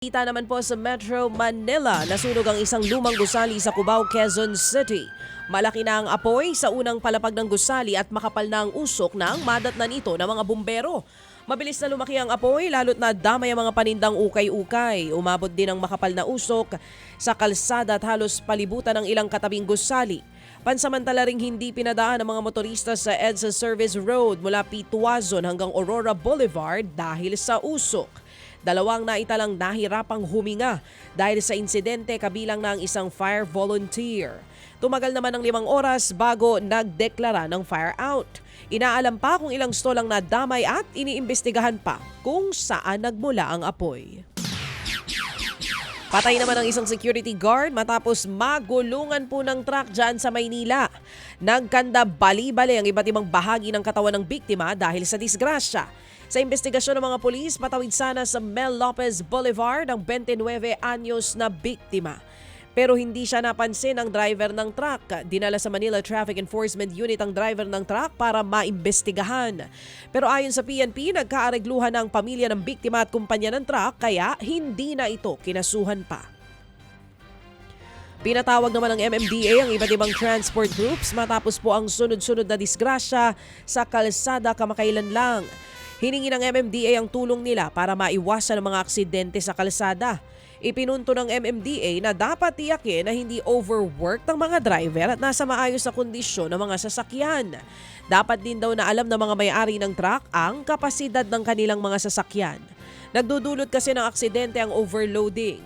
Kita naman po sa Metro Manila, nasunog ang isang lumang gusali sa Cubao, Quezon City. Malaki na ang apoy sa unang palapag ng gusali at makapal na ang usok ng madatnan ito ng mga bumbero. Mabilis na lumaki ang apoy lalo't na damay ang mga panindang ukay-ukay. Umabot din ang makapal na usok sa kalsada at halos palibutan ng ilang katabing gusali. Pansamantala ring hindi pinadaan ang mga motorista sa EDSA Service Road mula Pituazon hanggang Aurora Boulevard dahil sa usok. Dalawang naitalang nahirapang huminga dahil sa insidente kabilang na ang isang fire volunteer. Tumagal naman ng 5 oras bago nagdeklara ng fire out. Inaalam pa kung ilang stall ang nadamay at iniimbestigahan pa kung saan nagmula ang apoy. Patay naman ang isang security guard matapos magulungan po ng truck dyan sa Maynila. Nagkanda bali-bali ang iba't ibang bahagi ng katawan ng biktima dahil sa disgrasya. Sa investigasyon ng mga pulis, patawid sana sa Mel Lopez Boulevard ang 29 anyos na biktima. Pero hindi siya napansin ng driver ng truck. Dinala sa Manila Traffic Enforcement Unit ang driver ng truck para maimbestigahan. Pero ayon sa PNP, nagkaaregluhan ang pamilya ng biktima at kumpanya ng truck kaya hindi na ito kinasuhan pa. Pinatawag naman ng MMDA ang iba't ibang transport groups matapos po ang sunod-sunod na disgrasya sa kalsada kamakailan lang. Hiningi ng MMDA ang tulong nila para maiwasan ang mga aksidente sa kalsada. Ipinunto ng MMDA na dapat tiyakin na hindi overwork ng mga driver at nasa maayos na kondisyon ng mga sasakyan. Dapat din daw na alam ng mga may-ari ng truck ang kapasidad ng kanilang mga sasakyan. Nagdudulot kasi ng aksidente ang overloading.